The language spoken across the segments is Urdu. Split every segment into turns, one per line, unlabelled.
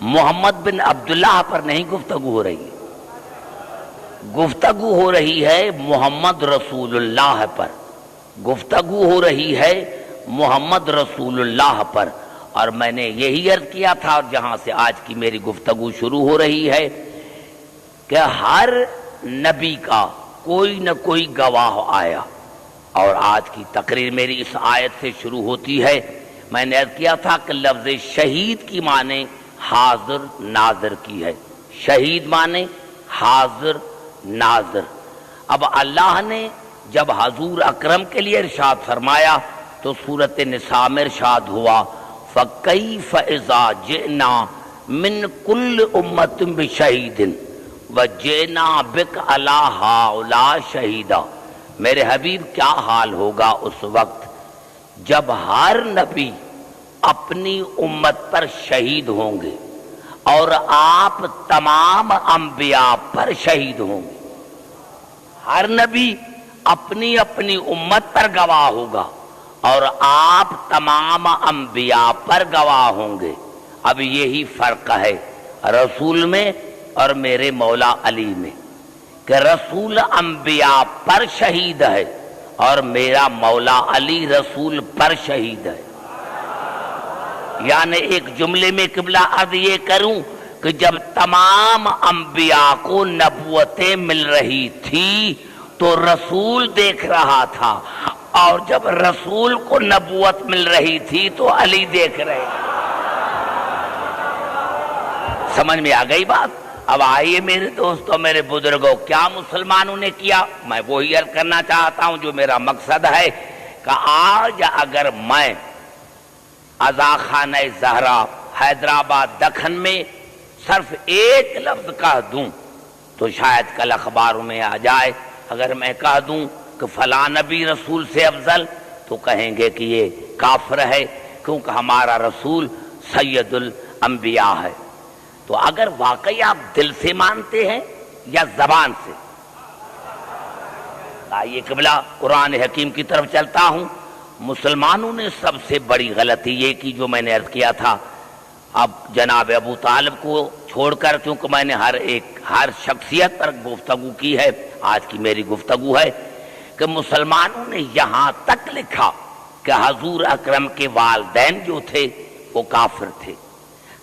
محمد بن عبداللہ پر نہیں گفتگو ہو رہی ہے، گفتگو ہو رہی ہے محمد رسول اللہ پر، گفتگو ہو رہی ہے محمد رسول اللہ پر۔ اور میں نے یہی عرض کیا تھا، اور جہاں سے آج کی میری گفتگو شروع ہو رہی ہے، کہ ہر نبی کا کوئی نہ کوئی گواہ آیا، اور آج کی تقریر میری اس آیت سے شروع ہوتی ہے۔ میں نے عرض کیا تھا کہ لفظ شہید کی معنی حاضر ناظر کی ہے، شہید معنی حاضر ناظر۔ اب اللہ نے جب حضور اکرم کے لیے ارشاد فرمایا تو سورۃ نساء میں ارشاد ہوا فَكَيْفَ إِذَا جِئْنَا مِنْ كُلِّ أُمَّةٍ بِشَهِيدٍ وَجِئْنَا بِكَ عَلَىٰ هَٰؤُلَاءِ شَهِيدًا۔ میرے حبیب کیا حال ہوگا اس وقت جب ہر نبی اپنی امت پر شہید ہوں گے اور آپ تمام انبیاء پر شہید ہوں گے۔ ہر نبی اپنی اپنی امت پر گواہ ہوگا اور آپ تمام انبیاء پر گواہ ہوں گے۔ اب یہی فرق ہے رسول میں اور میرے مولا علی میں، کہ رسول انبیاء پر شہید ہے اور میرا مولا علی رسول پر شہید ہے۔ یعنی ایک جملے میں قبلہ عرض یہ کروں کہ جب تمام انبیاء کو نبوتیں مل رہی تھی تو رسول دیکھ رہا تھا، اور جب رسول کو نبوت مل رہی تھی تو علی دیکھ رہے تھے۔ سمجھ میں آ گئی بات؟ اب آئیے میرے دوستوں، میرے بزرگوں، کیا مسلمانوں نے کیا؟ میں وہی عرض کرنا چاہتا ہوں جو میرا مقصد ہے، کہ آج اگر میں عزاخانہ زہرا حیدرآباد دکن میں صرف ایک لفظ کہہ دوں تو شاید کل اخباروں میں آ جائے۔ اگر میں کہہ دوں کہ فلاں نبی رسول سے افضل تو کہیں گے کہ یہ کافر ہے، کیونکہ ہمارا رسول سید الانبیاء ہے۔ تو اگر واقعی آپ دل سے مانتے ہیں یا زبان سے؟ آئیے قبلہ قرآن حکیم کی طرف چلتا ہوں۔ مسلمانوں نے سب سے بڑی غلطی یہ کی جو میں نے عرض کیا تھا، اب جناب ابو طالب کو چھوڑ کر، کیونکہ میں نے ہر شخصیت پر گفتگو کی ہے، آج کی میری گفتگو ہے کہ مسلمانوں نے یہاں تک لکھا کہ حضور اکرم کے والدین جو تھے وہ کافر تھے۔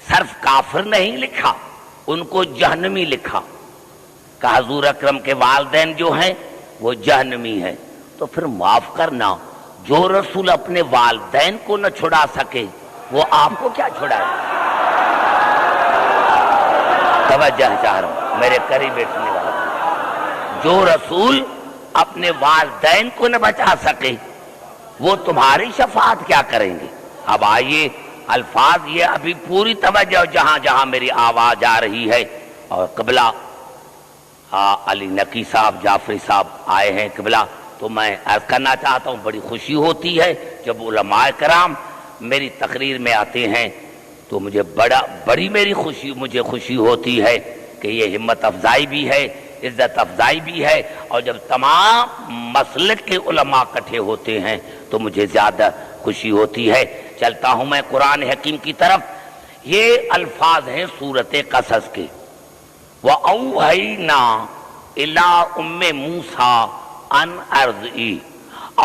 صرف کافر نہیں لکھا، ان کو جہنمی لکھا، کہ حضور اکرم کے والدین جو ہیں وہ جہنمی ہیں۔ تو پھر معاف کرنا، جو رسول اپنے والدین کو نہ چھڑا سکے وہ آپ کو کیا چھڑائے؟ توجہ چاہ رہا ہوں میرے قریب بیٹھنے والا، جو رسول اپنے والدین کو نہ بچا سکے وہ تمہاری شفاعت کیا کریں گے؟ اب آئیے الفاظ یہ ابھی پوری توجہ جہاں جہاں میری آواز آ رہی ہے، اور قبلہ علی نقی صاحب جعفری صاحب آئے ہیں قبلہ، تو میں عرض کرنا چاہتا ہوں بڑی خوشی ہوتی ہے جب علماء کرام میری تقریر میں آتے ہیں، تو مجھے خوشی ہوتی ہے کہ یہ ہمت افزائی بھی ہے، عزت افزائی بھی ہے، اور جب تمام مسلک کے علماء اکٹھے ہوتے ہیں تو مجھے زیادہ خوشی ہوتی ہے۔ چلتا ہوں میں قرآن حکیم کی طرف۔ یہ الفاظ ہیں سورۃ قصص کے، وَأَوْحَيْنَا إِلَىٰ أُمِّ مُوسَىٰ أَنْ أَرْضِعِهِ،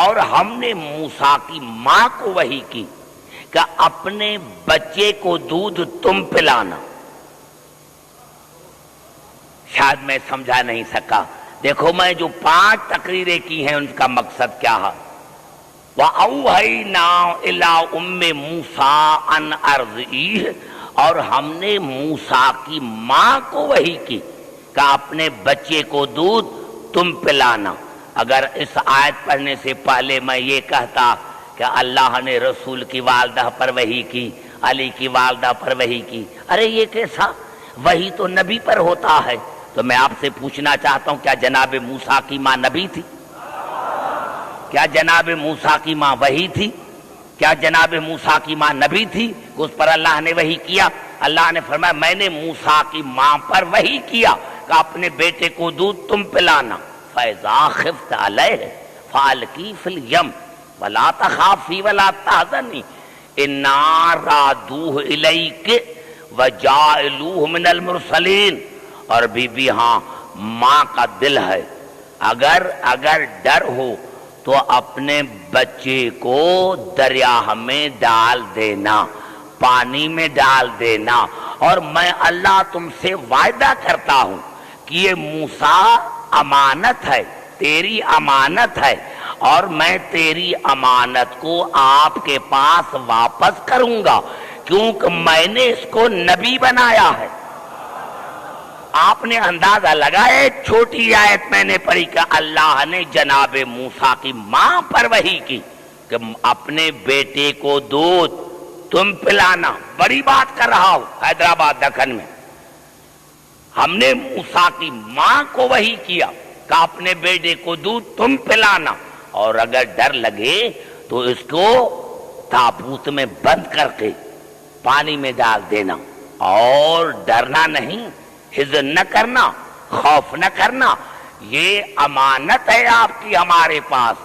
اور ہم نے موسیٰ کی ماں کو وحی کی کہ اپنے بچے کو دودھ تم پلانا۔ شاید میں سمجھا نہیں سکا، دیکھو میں جو 5 تقریریں کی ہیں ان کا مقصد کیا ہے۔ وَأَوْحَيْنَا إِلَىٰ أُمِّ مُوسَىٰ أَنْ أَرْضِعِهِ، اور ہم نے موسیٰ کی ماں کو وحی کی کہ اپنے بچے کو دودھ تم پلانا۔ اگر اس آیت پڑھنے سے پہلے میں یہ کہتا کہ اللہ نے رسول کی والدہ پر وحی کی، علی کی والدہ پر وحی کی، ارے یہ کیسا؟ وحی تو نبی پر ہوتا ہے۔ تو میں آپ سے پوچھنا چاہتا ہوں، کیا جناب موسیٰ کی ماں نبی تھی؟ کیا جناب موسیٰ کی ماں وحی تھی؟ کیا جناب موسیٰ کی ماں نبی تھی کہ اس پر اللہ نے وحی کیا؟ اللہ نے فرمایا میں نے موسیٰ کی ماں پر وحی کیا کہ اپنے بیٹے کو دودھ تم پلانا۔ فَإِذَا خِفْتَ عَلَيْهِ فَأَلْقِيهِ فِي الْيَمِّ وَلَا تَخَافِي وَلَا تَحْزَنِي إِنَّا رَادُوهُ إِلَيْكِ وَجَاعِلُوهُ مِنَ الْمُرْسَلِينَ، اور بی بی ہاں ماں کا دل ہے، اگر ڈر ہو تو اپنے بچے کو دریا میں ڈال دینا، پانی میں ڈال دینا، اور میں اللہ تم سے وعدہ کرتا ہوں کہ یہ موسیٰ امانت ہے، تیری امانت ہے، اور میں تیری امانت کو آپ کے پاس واپس کروں گا، کیونکہ میں نے اس کو نبی بنایا ہے۔ آپ نے اندازہ لگایا، ایک چھوٹی آیت میں نے پڑھی کہ اللہ نے جناب موسیٰ کی ماں پر وحی کی کہ اپنے بیٹے کو دودھ تم پلانا، بڑی بات کر رہا ہوں حیدرآباد دکن میں، ہم نے موسیٰ کی ماں کو وحی کیا کہ اپنے بیٹے کو دودھ تم پلانا، اور اگر ڈر لگے تو اس کو تابوت میں بند کر کے پانی میں ڈال دینا، اور ڈرنا نہیں، حزن نہ کرنا، خوف نہ کرنا، یہ امانت ہے آپ کی ہمارے پاس،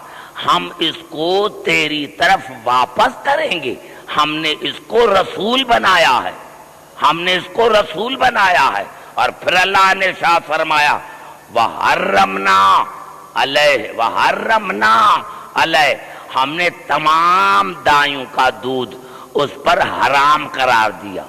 ہم اس کو تیری طرف واپس کریں گے، ہم نے اس کو رسول بنایا ہے، ہم نے اس کو رسول بنایا ہے۔ اور پھر اللہ نے ارشاد فرمایا وَحَرَّمْنَا عَلَيْهِ وَحَرَّمْنَا عَلَيْهِ، ہم نے تمام دائیوں کا دودھ اس پر حرام قرار دیا،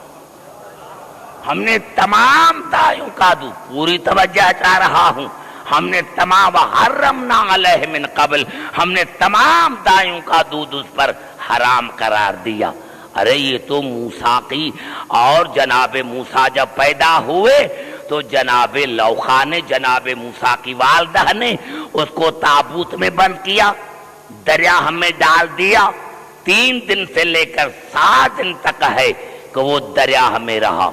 ہم نے تمام دائیوں کا دودھ، پوری توجہ چاہ رہا ہوں، ہم نے تمام وَحَرَّمْنَا عَلَيْهِ من قبل، ہم نے تمام دائیوں کا دودھ اس پر حرام قرار دیا۔ ارے یہ تو موسیٰ کی، اور جناب موسیٰ جب پیدا ہوئے تو جناب لوخا نے، جناب موسیٰ کی والدہ نے اس کو تابوت میں بند کیا، دریا میں ڈال دیا، 3 دن سے لے کر 7 دن تک ہے کہ وہ دریا میں رہا،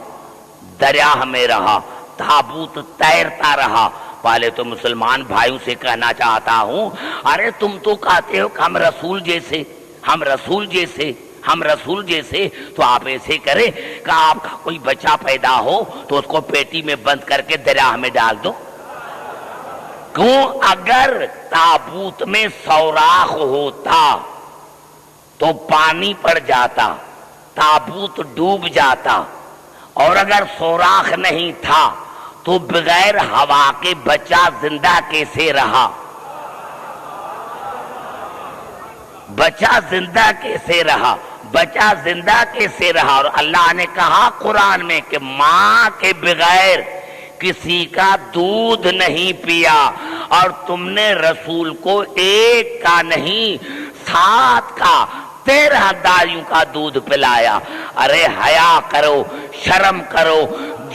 دریا میں رہا، تابوت تیرتا رہا۔ پہلے تو مسلمان بھائیوں سے کہنا چاہتا ہوں، ارے تم تو کہتے ہو کہ ہم رسول جیسے، ہم رسول جیسے، ہم رسول جیسے، تو آپ ایسے کریں کہ آپ کا کوئی بچہ پیدا ہو تو اس کو پیٹی میں بند کر کے دریا میں ڈال دو۔ کیوں؟ اگر تابوت میں سوراخ ہوتا تو پانی پڑ جاتا، تابوت ڈوب جاتا، اور اگر سوراخ نہیں تھا تو بغیر ہوا کے بچہ زندہ کیسے رہا؟ بچہ زندہ کیسے رہا؟ بچہ زندہ کیسے رہا؟ اور اللہ نے کہا قرآن میں کہ ماں کے بغیر کسی کا دودھ نہیں پیا، اور تم نے رسول کو 1 کا نہیں 7 کا 13 دائیوں کا دودھ پلایا۔ ارے حیا کرو، شرم کرو،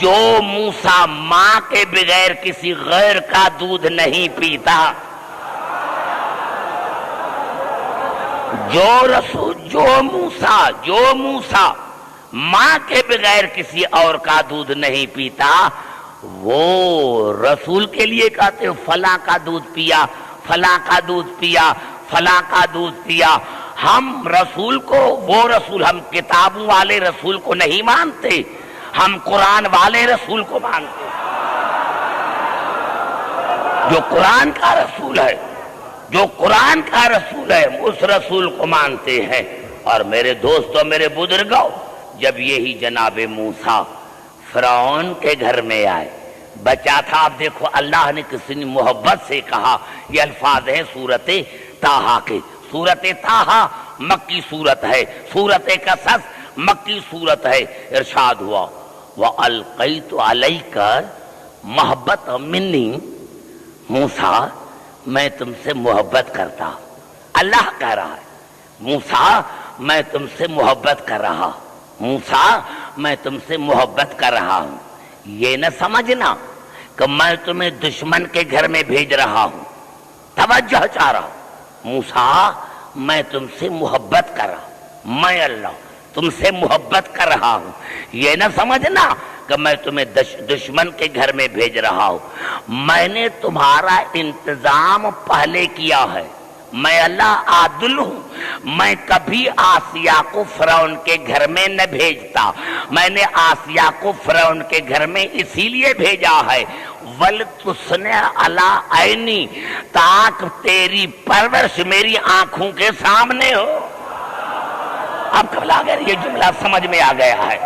جو موسیٰ ماں کے بغیر کسی غیر کا دودھ نہیں پیتا، جو موسیٰ ماں کے بغیر کسی اور کا دودھ نہیں پیتا، وہ رسول کے لیے کہتے ہو فلاں کا دودھ پیا، فلاں کا دودھ پیا، فلاں کا دودھ پیا۔ ہم رسول کو، وہ رسول، ہم کتابوں والے رسول کو نہیں مانتے، ہم قرآن والے رسول کو مانتے، جو قرآن کا رسول ہے، جو قرآن کا رسول ہے، اس رسول کو مانتے ہیں۔ اور میرے دوستوں، میرے بزرگوں، جب یہی جناب موسیٰ فرعون کے گھر میں آئے، بچہ تھا، اب دیکھو اللہ نے کسی نے محبت سے کہا، یہ الفاظ ہیں سورت طٰہٰ کے۔ سورت طٰہٰ مکی سورت ہے، سورت قصص مکی سورت ہے۔ ارشاد ہوا وَأَلْقَيْتُ عَلَيْكَ مَحَبَّةً مِّنِّي، موسیٰ میں تم سے محبت کرتا، اللہ کہہ رہا ہے موسیٰ میں تم سے محبت کر رہا، موسیٰ میں تم سے محبت کر رہا ہوں، یہ نہ سمجھنا کہ میں تمہیں دشمن کے گھر میں بھیج رہا ہوں، توجہ چاہ رہا ہوں، موسیٰ میں تم سے محبت کر رہا ہوں، میں اللہ تم سے محبت کر رہا ہوں، یہ نہ سمجھنا کہ میں تمہیں دشمن کے گھر میں بھیج رہا ہوں، میں نے تمہارا انتظام پہلے کیا ہے، میں اللہ عادل ہوں، میں کبھی آسیہ کو فرعون کے گھر میں نہ بھیجتا، میں نے آسیہ کو فرعون کے گھر میں اسی لیے بھیجا ہے وَلْتُصْنِعَ عَلَىٰ عَيْنِي، تاکہ تیری پرورش میری آنکھوں کے سامنے ہو۔ اب قبل اگر یہ جملہ سمجھ میں آ گیا ہے،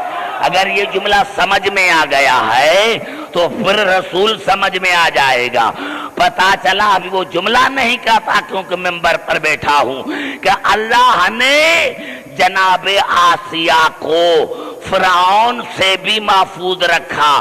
اگر یہ جملہ سمجھ میں آ گیا ہے تو پھر رسول سمجھ میں آ جائے گا. پتا چلا ابھی وہ جملہ نہیں کہتا کیونکہ ممبر پر بیٹھا ہوں کہ اللہ نے جناب آسیہ کو فرعون سے بھی محفوظ رکھا.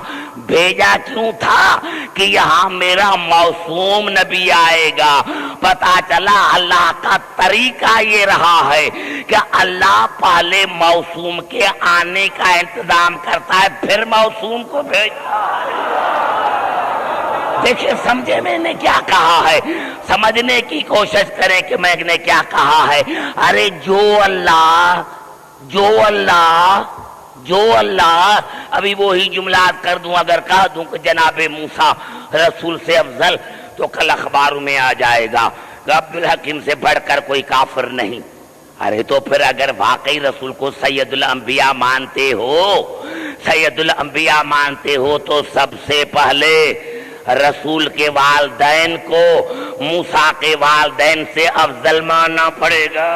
بھیجا کیوں تھا کہ یہاں میرا معصوم نبی آئے گا. پتا چلا اللہ کا طریقہ یہ رہا ہے کہ اللہ پہلے معصوم کے آنے کا انتظام کرتا ہے پھر معصوم کو بھیجتا ہے. دیکھیں سمجھے میں نے کیا کہا ہے, سمجھنے کی کوشش کریں کہ میں نے کیا کہا ہے. ارے جو اللہ ابھی وہی جملات کر دوں, اگر کہہ دوں کہ جناب موسیٰ رسول سے افضل تو کل اخباروں میں آ جائے گا کہ عبدالحکیم سے بڑھ کر کوئی کافر نہیں. ارے تو پھر اگر واقعی رسول کو سید الانبیاء مانتے ہو تو سب سے پہلے رسول کے والدین کو موسیٰ کے والدین سے افضل ماننا پڑے گا.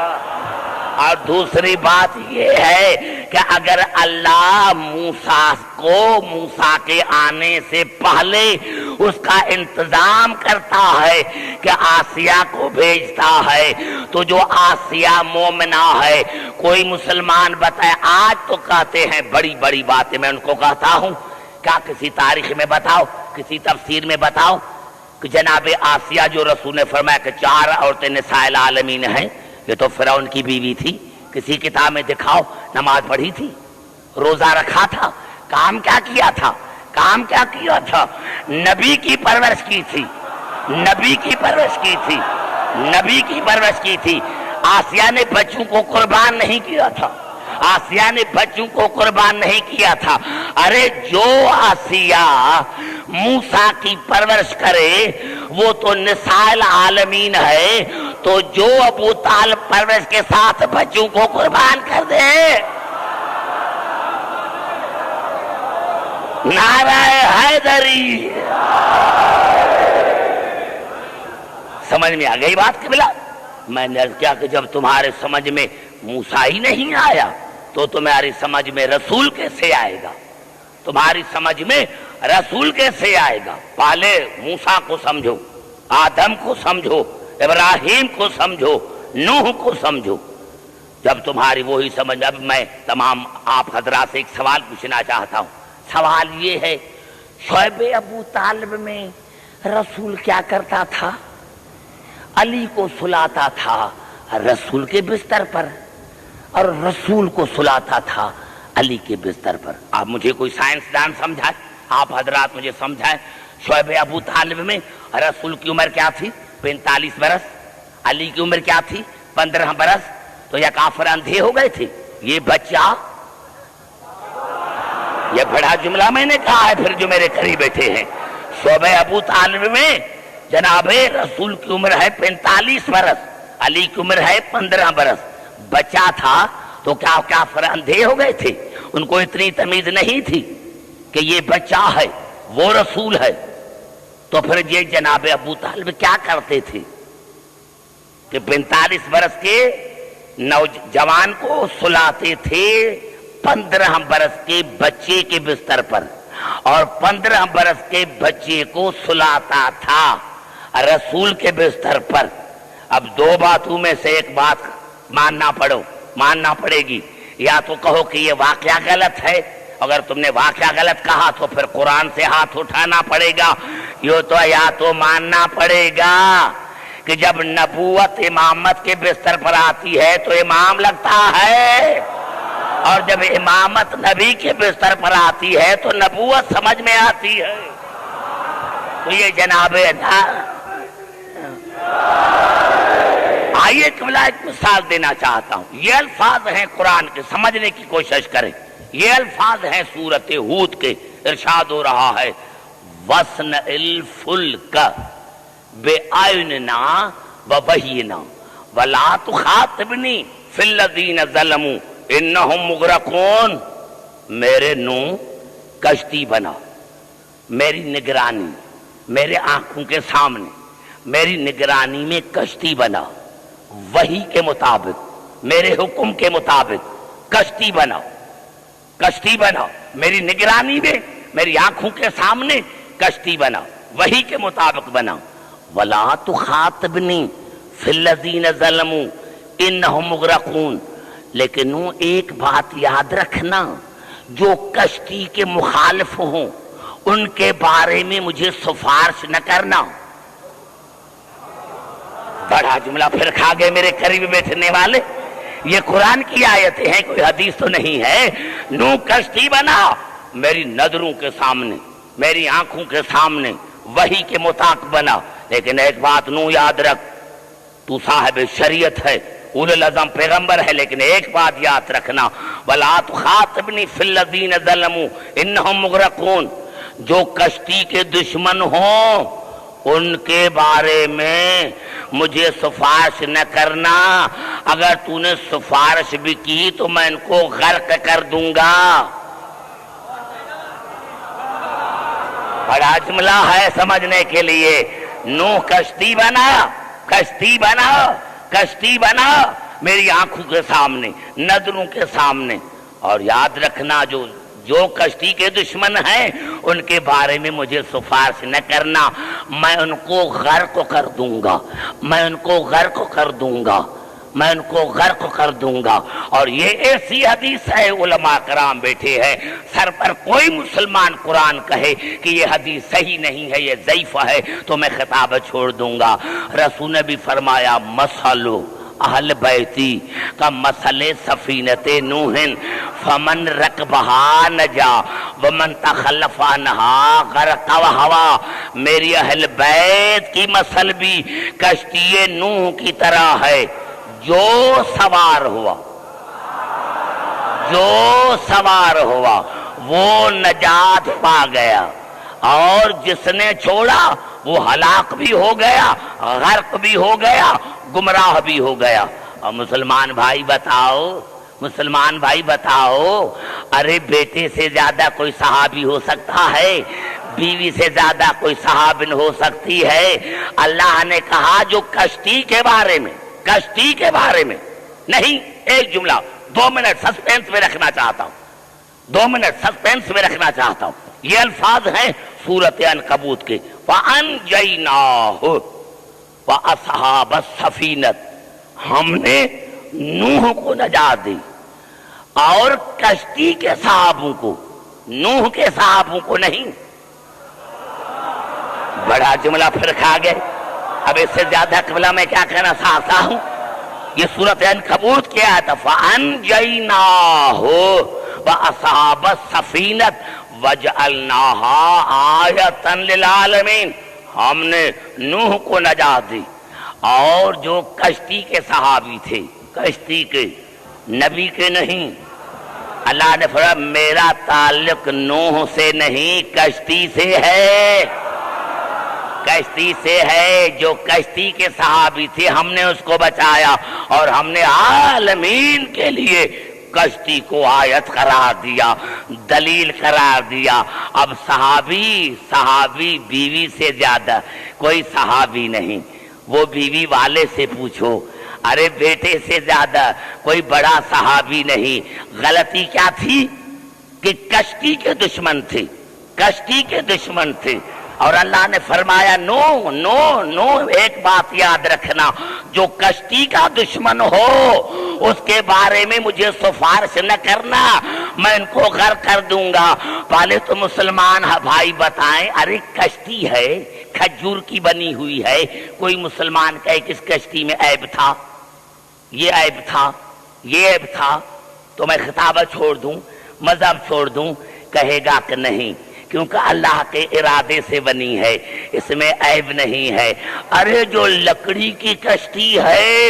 اور دوسری بات یہ ہے کہ اگر اللہ موسیٰ کے آنے سے پہلے اس کا انتظام کرتا ہے کہ آسیہ کو بھیجتا ہے تو جو آسیہ مومنہ ہے, کوئی مسلمان بتائے. آج تو کہتے ہیں بڑی بڑی باتیں, میں ان کو کہتا ہوں کیا کسی تاریخ میں بتاؤ, کسی تفسیر میں بتاؤ کہ جناب آسیہ جو رسول نے فرمایا کہ 4 عورتیں نساء العالمین ہیں, یہ تو فرعون کی بیوی تھی. کسی کتاب میں دکھاؤ نماز پڑھی تھی, روزہ رکھا تھا, کام کیا کیا تھا؟ نبی کی پرورش کی تھی. آسیہ نے بچوں کو قربان نہیں کیا تھا. ارے جو آسیہ موسیٰ کی پرورش کرے وہ تو نساء العالمین ہے, تو جو ابو طالب پرورش کے ساتھ بچوں کو قربان کر دے. نعرہ حیدری. سمجھ میں آ گئی بات قبلہ؟ میں نے عرض کیا کہ جب تمہارے سمجھ میں موسیٰ ہی نہیں آیا تو تمہاری سمجھ میں رسول کیسے آئے گا؟ پہلے موسیٰ کو سمجھو, آدم کو سمجھو, ابراہیم کو سمجھو, نوح کو سمجھو. جب تمہاری وہی سمجھ, اب میں تمام آپ حضرات سے ایک سوال پوچھنا چاہتا ہوں. سوال یہ ہے, شعیب ابو طالب میں رسول کیا کرتا تھا؟ علی کو سلاتا تھا رسول کے بستر پر اور رسول کو سلاتا تھا علی کے بستر پر. آپ مجھے کوئی سائنسدان سمجھائے, آپ حضرات مجھے سمجھائیں. شعیب ابو طالب میں رسول کی عمر کیا تھی؟ 45 برس. علی کی عمر کیا تھی؟ 15 برس. تو یہ کافر اندھے ہو گئے تھے؟ یہ بچہ, یہ بڑا جملہ میں نے کہا ہے پھر جو میرے قریب بیٹھے ہیں. شعیب ابو طالب میں جناب رسول کی عمر ہے 45 برس, علی کی عمر ہے 15 برس. بچہ تھا تو کیا کافر اندھے ہو گئے تھے؟ ان کو اتنی تمیز نہیں تھی کہ یہ بچہ ہے وہ رسول ہے. تو پھر یہ جناب ابو طالب کیا کرتے تھے کہ 45 برس کے نوجوان کو سلاتے تھے 15 برس کے بچے کے بستر پر, اور 15 برس کے بچے کو سلاتا تھا رسول کے بستر پر. اب دو باتوں میں سے ایک بات ماننا پڑے گی. یا تو کہو کہ یہ واقعہ غلط ہے, اگر تم نے واقعہ غلط کہا تو پھر قرآن سے ہاتھ اٹھانا پڑے گا. یا تو ماننا پڑے گا کہ جب نبوت امامت کے بستر پر آتی ہے تو امام لگتا ہے, اور جب امامت نبی کے بستر پر آتی ہے تو نبوت سمجھ میں آتی ہے. تو یہ جناب آئیے قبلہ ایک مثال دینا چاہتا ہوں. یہ الفاظ ہیں قرآن کے, سمجھنے کی کوشش کریں. یہ الفاظ ہیں سورۃ ہود کے. ارشاد ہو رہا ہے وَصْنَعِ الْفُلْكَ بِأَعْيُنِنَا وَوَحْيِنَا وَلَا تُخَاطِبْنِي فِي الَّذِينَ ظَلَمُوا إِنَّهُمْ مُغْرَقُونَ. میرے نو کشتی بنا, میری نگرانی, میرے آنکھوں کے سامنے میری نگرانی میں کشتی بنا, وحی کے مطابق میرے حکم کے مطابق کشتی بنا. کشتی بناؤ میری نگرانی میں، میری آنکھوں کے سامنے کشتی بناؤ، وہی کے مطابق بناؤ. ولا تخاطبنی فی الذین ظلموا انہم مغرقون. لیکن ایک بات یاد رکھنا، جو کشتی کے مخالف ہوں ان کے بارے میں مجھے سفارش نہ کرنا. بڑا جملہ پھر کھا گئے میرے قریب بیٹھنے والے. یہ قرآن کی آیتیں ہیں، کوئی حدیث تو نہیں ہے. نو کشتی بنا میری نظروں کے سامنے، میری آنکھوں کے سامنے، وہی کے مطابق بنا. لیکن ایک بات نو یاد رکھ، تو صاحب شریعت ہے، اولو العزم پیغمبر ہے، لیکن ایک بات یاد رکھنا، وَلَا تُخَاطِبْنِي فِي الَّذِينَ ظَلَمُوا إِنَّهُمْ مُغْرَقُونَ. جو کشتی کے دشمن ہوں ان کے بارے میں مجھے سفارش نہ کرنا. اگر تو نے سفارش بھی کی تو میں ان کو غرق کر دوں گا. بڑا جملہ ہے سمجھنے کے لیے. نوح کشتی بنا، کشتی بنا، کشتی بنا میری آنکھوں کے سامنے، نظروں کے سامنے. اور یاد رکھنا، جو کشتی کے دشمن ہیں ان کے بارے میں مجھے سفارش نہ کرنا، میں ان کو غرق کر دوں گا، میں ان کو غرق کر دوں گا، میں ان کو غرق کر دوں گا. اور یہ ایسی حدیث ہے، علماء کرام بیٹھے ہیں، سر پر کوئی مسلمان قرآن کہے کہ یہ حدیث صحیح نہیں ہے، یہ ضعیف ہے، تو میں خطاب چھوڑ دوں گا. رسول نے بھی فرمایا مسلو اہل بیتی کا مسئلے سفینت نوح فمن رکبہا نجا ومن تخلف عنہا غرق وہوا. میری اہل بیت کی مسل بھی کشتی نوح کی طرح ہے، جو سوار ہوا، جو سوار ہوا وہ نجات پا گیا، اور جس نے چھوڑا وہ ہلاک بھی ہو گیا، غرق بھی ہو گیا، گمراہ بھی ہو گیا. اور مسلمان بھائی بتاؤ، مسلمان بھائی بتاؤ، ارے بیٹے سے زیادہ کوئی صحابی ہو سکتا ہے؟ بیوی سے زیادہ کوئی صحابن ہو سکتی ہے؟ اللہ نے کہا جو کشتی کے بارے میں، کشتی کے بارے میں نہیں. ایک جملہ 2 منٹ سسپینس میں رکھنا چاہتا ہوں، 2 منٹ سسپینس میں رکھنا چاہتا ہوں. یہ الفاظ ہیں سورۃ عنکبوت کے، وَأَنْجَيْنَاهُ وَأَصْحَابَ السَّفِينَةِ. ہم نے نوح کو نجات دی اور کشتی کے صحابوں کو، نوح کے صحابوں کو نہیں. بڑا جملہ پھر کھا گئے. اب اس سے زیادہ قبلہ میں کیا کہنا چاہتا ہوں، یہ سورۃ عنکبوت کی آیت ہے، فَأَنْجَيْنَاهُ وَأَصْحَابَ السَّفِينَةِ وَجَعَلْنَاهَا آیَةً لِلْعَالَمِينَ. ہم نے نوح کو نجات دی اور جو کشتی کے صحابی تھے، کشتی کے، نبی کے نہیں. اللہ نے فرمایا میرا تعلق نوح سے نہیں، کشتی سے ہے، کشتی سے ہے. جو کشتی کے صحابی تھے ہم نے اس کو بچایا، اور ہم نے عالمین کے لیے کشتی کو آیت قرار دیا، دلیل قرار دیا. اب صحابی بیوی سے زیادہ کوئی صحابی نہیں. وہ بیوی والے سے پوچھو، ارے بیٹے سے زیادہ کوئی بڑا صحابی نہیں. غلطی کیا تھی کہ کشتی کے دشمن تھے، کشتی کے دشمن تھے. اور اللہ نے فرمایا نو نو نو ایک بات یاد رکھنا، جو کشتی کا دشمن ہو اس کے بارے میں مجھے سفارش نہ کرنا، میں ان کو غرق کر دوں گا. پہلے تو مسلمان بھائی بتائیں، ارے کشتی ہے کھجور کی بنی ہوئی ہے، کوئی مسلمان کہے کس کشتی میں عیب تھا، یہ عیب تھا، یہ عیب تھا، تو میں خطابہ چھوڑ دوں، مذہب چھوڑ دوں؟ کہے گا کہ نہیں، کیونکہ اللہ کے ارادے سے بنی ہے، اس میں عیب نہیں ہے. ارے جو لکڑی کی کشتی ہے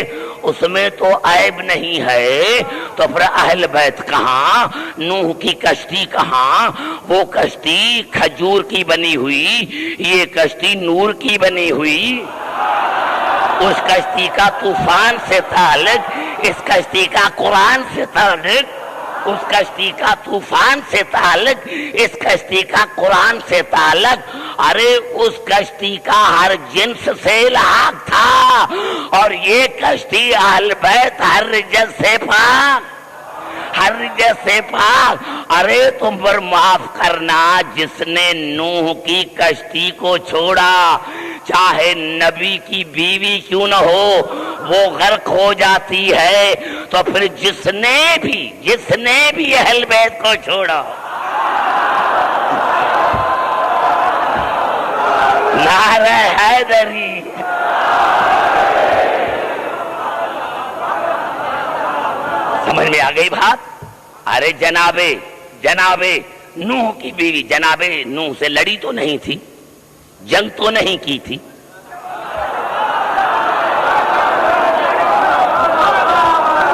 اس میں تو عیب نہیں ہے، تو پھر اہل بیت کہاں، نوح کی کشتی کہاں؟ وہ کشتی کھجور کی بنی ہوئی، یہ کشتی نور کی بنی ہوئی. اس کشتی کا طوفان سے تعلق، اس کشتی کا قرآن سے تعلق، اس کشتی کا طوفان سے تعلق، اس کشتی کا قرآن سے تعلق. ارے اس کشتی کا ہر جنس سے الحاق تھا، اور یہ کشتی اہل بیت ہر رجس سے پاک، ہر جیسے پاک، ارے تم پر معاف کرنا جس نے نوح کی کشتی کو چھوڑا، چاہے نبی کی بیوی کیوں نہ ہو وہ غرق ہو جاتی ہے، تو پھر جس نے بھی اہل بیت کو چھوڑا، نعرہ حیدری۔ سمجھ میں آ گئی بات؟ ارے جناب نوح کی بیوی جناب نوح سے لڑی تو نہیں تھی، جنگ تو نہیں کی تھی،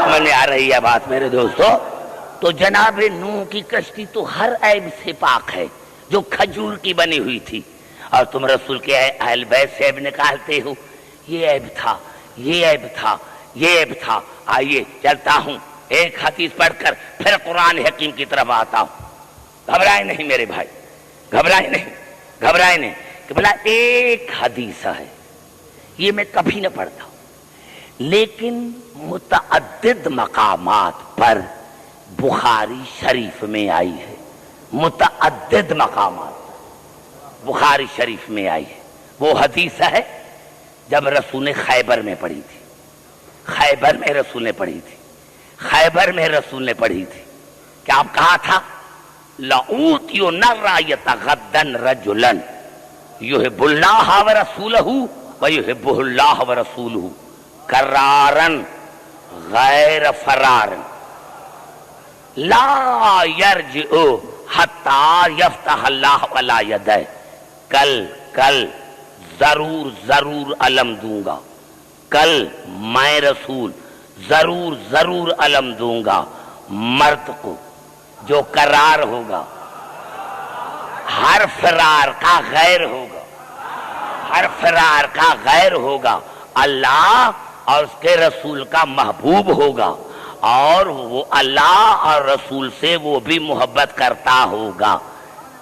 سمجھ میں آ رہی ہے بات میرے دوستو؟ تو جناب نوح کی کشتی تو ہر عیب سے پاک ہے جو کھجور کی بنی ہوئی تھی، اور تم رسول کے اہل بیت سے عیب نکالتے ہو، یہ عیب تھا، یہ عیب تھا، یہ عیب تھا۔ آئیے چلتا ہوں ایک حدیث پڑھ کر پھر قرآن حکیم کی طرف آتا ہوں۔ گھبرائے نہیں میرے بھائی، گھبرائے نہیں کہ بلا ایک حدیث ہے، یہ میں کبھی نہ پڑھتا ہوں، لیکن متعدد مقامات پر بخاری شریف میں آئی ہے، متعدد مقامات بخاری شریف میں آئی ہے۔ وہ حدیث ہے جب رسول نے خیبر میں پڑھی تھی، خیبر میں رسول نے پڑھی تھی، کیا آپ کہا تھا لَأُوتِيُنَّ الرَّايَةَ غَدًّا رَجُلًا يُحِبُّ اللَّهَ وَرَسُولَهُ وَيُحِبُّهُ اللَّهُ وَرَسُولُهُ كَرَّارًا غَيْرَ فَرَارٍ لَا يَرْجِعُ حَتَّى يَفْتَحَ اللَّهُ عَلَى يَدَيْهِ۔ کل ضرور علم دوں گا، کل میں رسول ضرور علم دوں گا مرد کو جو قرار ہوگا، ہر فرار کا غیر ہوگا، اللہ اور اس کے رسول کا محبوب ہوگا، اور وہ اللہ اور رسول سے وہ بھی محبت کرتا ہوگا۔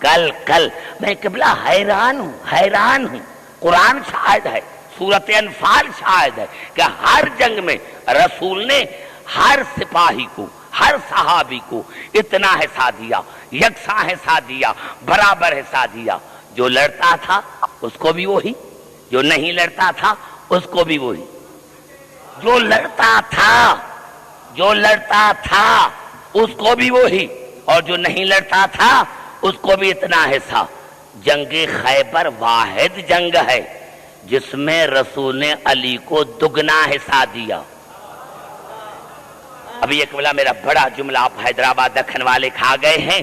کل میں قبلہ حیران ہوں، قرآن شاہد ہے، سورۃ انفال شاہد ہے کہ ہر جنگ میں رسول نے ہر سپاہی کو، ہر صحابی کو اتنا حصہ دیا، یکساں حصہ دیا، برابر حصہ دیا، جو لڑتا تھا اس کو بھی وہی، جو نہیں لڑتا تھا اس کو بھی وہی، جو لڑتا تھا اس کو بھی وہی، اور جو نہیں لڑتا تھا اس کو بھی اتنا حصہ۔ جنگ خیبر واحد جنگ ہے جس میں رسول نے علی کو دگنا حصہ دیا۔ ابھی ایک بلا میرا بڑا جملہ آپ حیدرآباد دکن والے کھا گئے ہیں،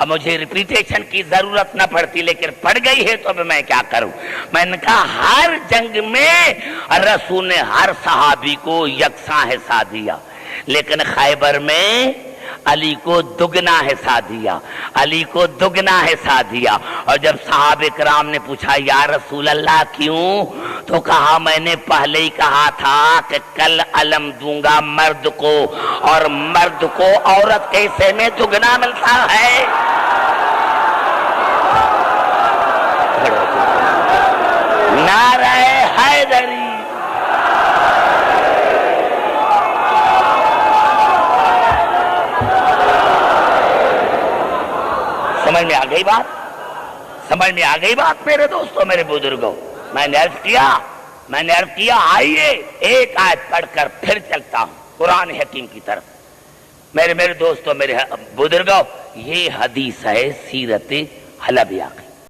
مجھے ریپیٹیشن کی ضرورت نہ پڑتی، لیکن پڑ گئی ہے تو اب میں کیا کروں۔ میں نے کہا ہر جنگ میں رسول نے ہر صحابی کو یکساں حصہ دیا، لیکن خیبر میں علی کو دگنا حصہ دیا، اور جب صحابہ کرام نے پوچھا یا رسول اللہ کیوں، تو کہا میں نے پہلے ہی کہا تھا کہ کل علم دوں گا مرد کو، اور مرد کو عورت کے حصے میں دگنا ملتا ہے۔ نعرہ حیدری۔ سمجھ میں آ گئی بات میرے دوستوں، میرے بزرگوں؟ میں نے عرض کیا آئیے ایک آیت پڑھ کر پھر چلتا ہوں قرآن حکیم کی طرف۔ میرے دوستوں، میرے بزرگوں، یہ حدیث ہے سیرت حلبیہ کی،